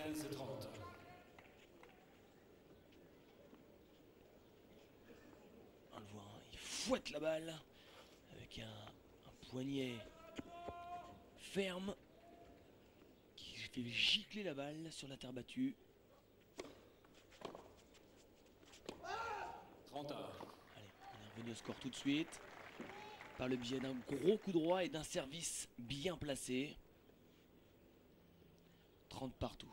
15-30. On le voit, hein, il fouette la balle avec un poignet ferme qui fait gicler la balle sur la terre battue. 30 à 1. Allez, on est revenu au score tout de suite par le biais d'un gros coup droit et d'un service bien placé. 30 partout.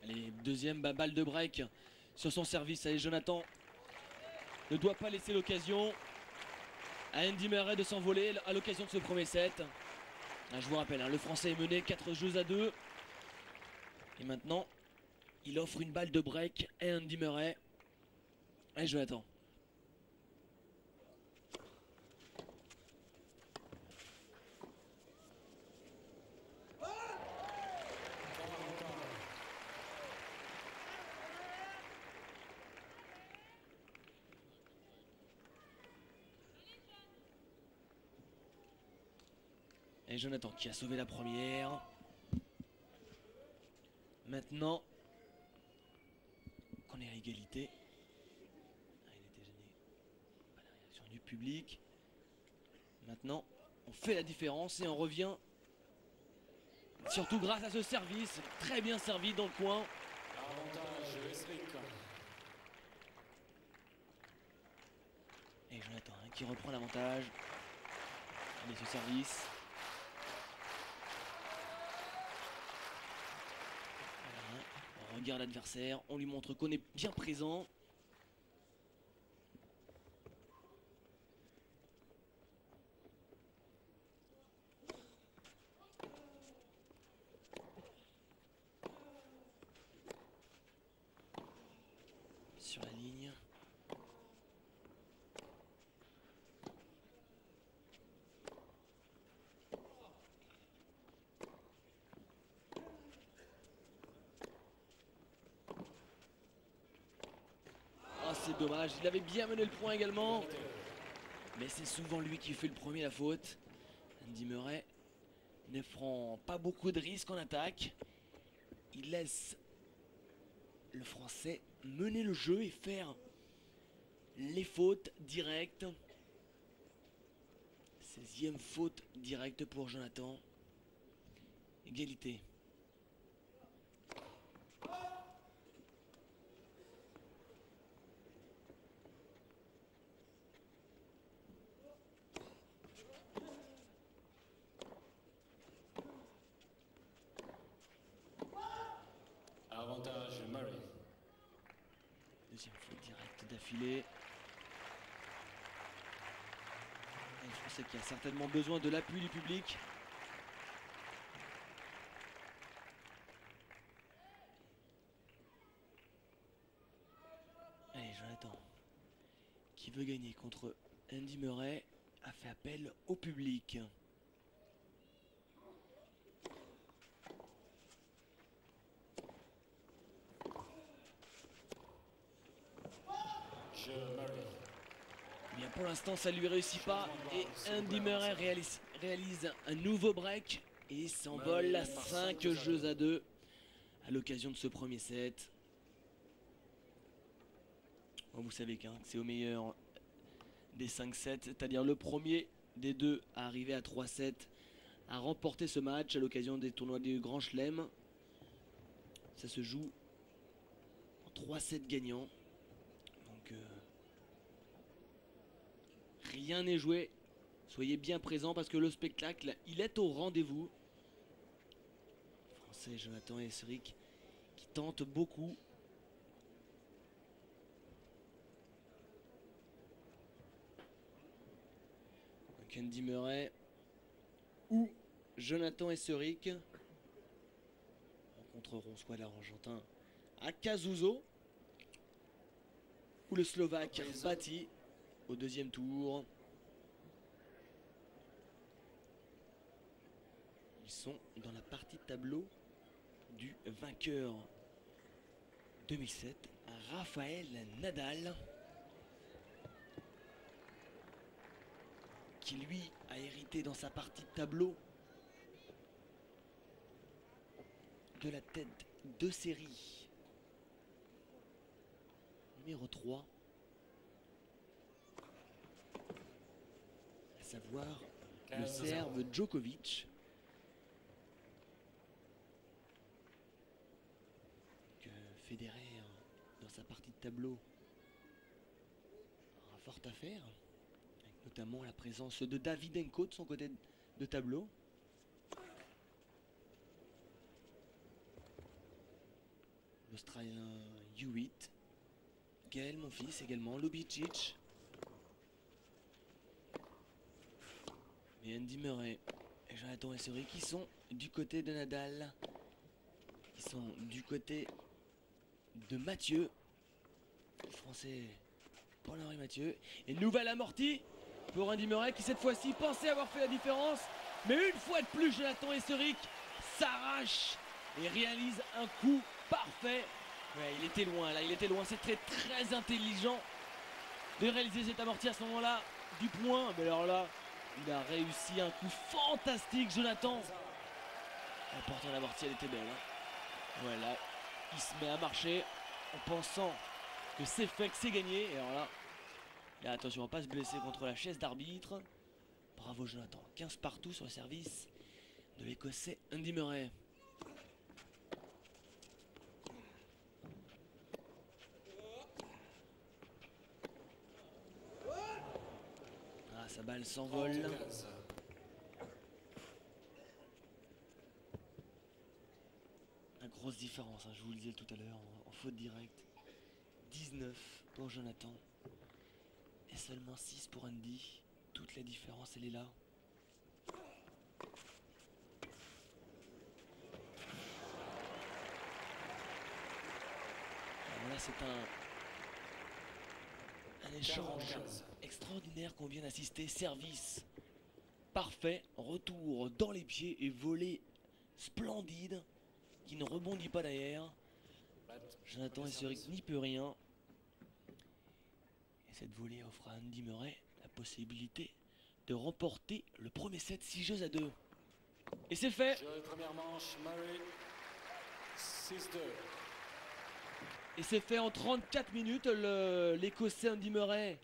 Allez, deuxième balle de break sur son service. Allez, Jonathan ne doit pas laisser l'occasion à Andy Murray de s'envoler à l'occasion de ce premier set. Ah, je vous rappelle, hein, le Français est mené 4-2. Et maintenant, il offre une balle de break à Andy Murray. Allez, Jonathan. Et Jonathan qui a sauvé la première. Maintenant qu'on est à égalité. Ah, il était gêné. Pas la réaction du public. Maintenant, on fait la différence et on revient. Surtout grâce à ce service. Très bien servi dans le coin. Avantage Esric. Et Jonathan hein, qui reprend l'avantage. Allez, ce service. Voilà. On regarde l'adversaire. On lui montre qu'on est bien présent. Sur la ligne. Oh, c'est dommage, il avait bien mené le point également. Mais c'est souvent lui qui fait le premier la faute. Andy Murray ne prend pas beaucoup de risques en attaque. Il laisse le Français mener le jeu et faire les fautes directes. 16e faute directe pour Jonathan. Égalité. Avantage Murray. Deuxième faute directe d'affilée. Et le Français qui a certainement besoin de l'appui du public. Allez, Jonathan, qui veut gagner contre Andy Murray, a fait appel au public. Murray. Bien, pour l'instant, ça lui réussit pas. Et Andy Murray réalise un nouveau break et s'envole à 5-2 à l'occasion de ce premier set. Bon, vous savez que c'est au meilleur des 5 sets, c'est-à-dire le premier des deux à arriver à 3 sets, à remporter ce match à l'occasion des tournois du Grand Chelem. Ça se joue en 3 sets gagnants. Donc rien n'est joué. Soyez bien présents parce que le spectacle, il est au rendez-vous. Les Français Jonathan Esric qui tente beaucoup. Donc Andy Murray ou Jonathan Esric rencontreront soit l'Argentin Akasuzo ou le Slovaque Bati au deuxième tour. Ils sont dans la partie de tableau du vainqueur 2007, Rafael Nadal, qui lui a hérité dans sa partie de tableau de la tête de série numéro 3, à savoir le Serbe Djokovic. Federer, dans sa partie de tableau, aura fort à faire, avec notamment la présence de Davydenko de son côté de tableau. L'Australien Hewitt, Gaël Monfils également, Lubicic. Et Andy Murray et Jonathan Esric qui sont du côté de Nadal, qui sont du côté de Mathieu, le français Paul-Henri Mathieu. Et nouvelle amortie pour Andy Murray qui cette fois-ci pensait avoir fait la différence. Mais une fois de plus, Jonathan Esric s'arrache et réalise un coup parfait. Ouais, il était loin là, il était loin. C'est très intelligent de réaliser cette amortie à ce moment-là du point. Mais alors là, il a réussi un coup fantastique, Jonathan. En portant l'amortie, elle était belle. Hein. Voilà. Il se met à marcher en pensant que c'est fait, que c'est gagné. Et alors là, attention à ne pas se blesser contre la chaise d'arbitre. Bravo Jonathan. 15 partout sur le service de l'Écossais Andy Murray. Ah, sa balle s'envole. Grosse différence, hein, je vous le disais tout à l'heure, en faute directe. 19 pour Jonathan et seulement 6 pour Andy. Toute la différence, elle est là. Alors là, c'est un échange extraordinaire qu'on vient d'assister. Service parfait, retour dans les pieds et volée splendide qui ne rebondit pas derrière. Jonathan Esric n'y peut rien. Et cette volée offre à Andy Murray la possibilité de remporter le premier set 6-2. Et c'est fait. Première manche, Murray, 6-2. Et c'est fait en 34 minutes. L'Écossais Andy Murray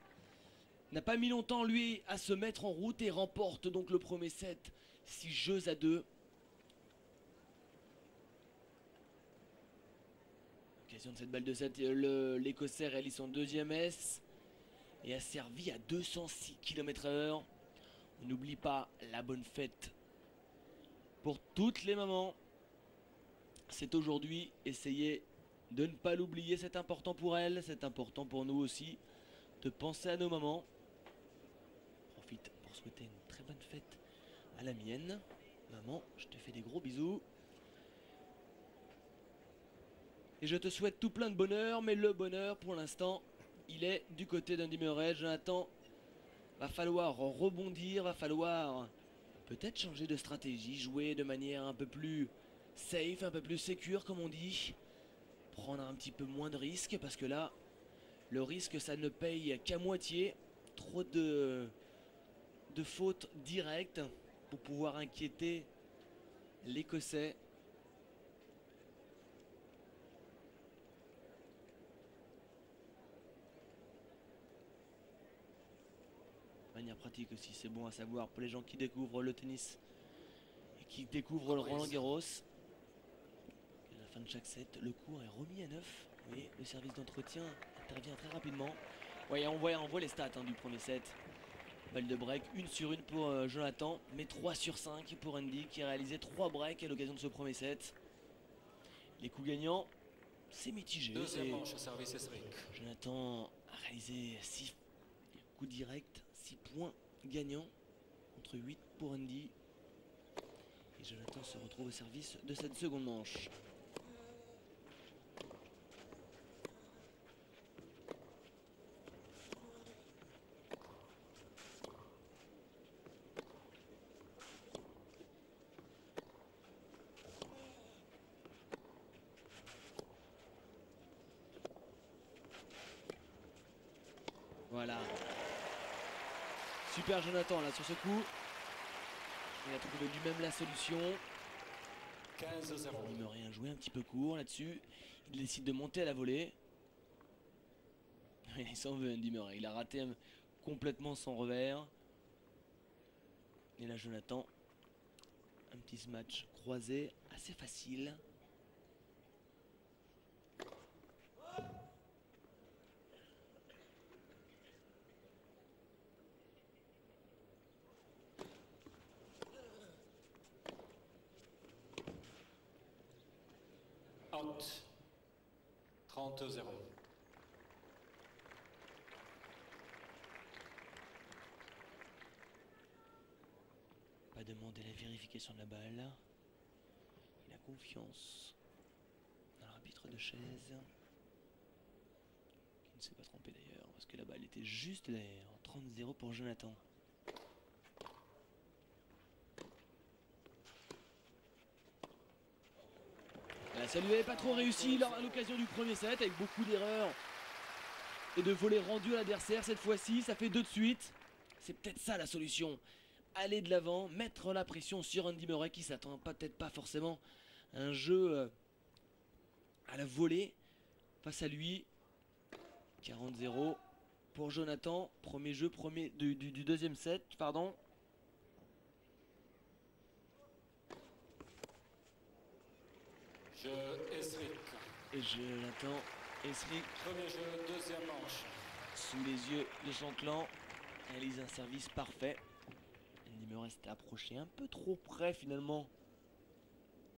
n'a pas mis longtemps lui à se mettre en route et remporte donc le premier set 6-2. De cette balle de 7, l'Écossais réalise son deuxième S et a servi à 206 km/h. On n'oublie pas la bonne fête pour toutes les mamans. C'est aujourd'hui, essayez de ne pas l'oublier, c'est important pour elles, c'est important pour nous aussi de penser à nos mamans. Profite pour souhaiter une très bonne fête à la mienne. Maman, je te fais des gros bisous. Et je te souhaite tout plein de bonheur, mais le bonheur pour l'instant, il est du côté d'Andy Murray. Jonathan, va falloir rebondir, va falloir peut-être changer de stratégie, jouer de manière un peu plus safe, un peu plus sécure comme on dit. Prendre un petit peu moins de risques parce que là, le risque ça ne paye qu'à moitié. Trop de fautes directes pour pouvoir inquiéter l'Écossais. Manière pratique aussi, c'est bon à savoir pour les gens qui découvrent le tennis et qui découvrent le Roland Garros. À la fin de chaque set, le cours est remis à neuf. Vous voyez, le service d'entretien intervient très rapidement. Ouais, on voit les stats du premier set. Balle de break, 1 sur 1 pour Jonathan, mais 3 sur 5 pour Andy qui a réalisé 3 breaks à l'occasion de ce premier set. Les coups gagnants, c'est mitigé. Deuxième manche, service Esric. Jonathan a réalisé 6 coups directs, 6 points gagnants, contre 8 pour Andy. Et Jonathan se retrouve au service de cette seconde manche. Voilà. Super Jonathan là sur ce coup. Il a trouvé lui-même la solution. 15-0. Il me rien joué un petit peu court là-dessus. Il décide de monter à la volée. Il s'en veut Andy Murray. Il a raté complètement son revers. Et là Jonathan, un petit match croisé assez facile. Out. 30-0. Pas demander la vérification de la balle. Il a confiance dans l'arbitre de chaise. Qui ne s'est pas trompé d'ailleurs, parce que la balle était juste derrière. 30-0 pour Jonathan. Ça lui avait pas trop réussi à l'occasion du premier set, avec beaucoup d'erreurs et de volets rendus à l'adversaire. Cette fois-ci, ça fait 2 de suite. C'est peut-être ça la solution. Aller de l'avant, mettre la pression sur Andy Murray qui s'attend peut-être pas forcément à un jeu à la volée face à lui. 40-0 pour Jonathan. Premier jeu du deuxième set, pardon. Jeu Esric. Et Jonathan Esric, Premier jeu, deuxième manche. sous les yeux de son clan, réalise un service parfait. Andy Murray s'était approché un peu trop près finalement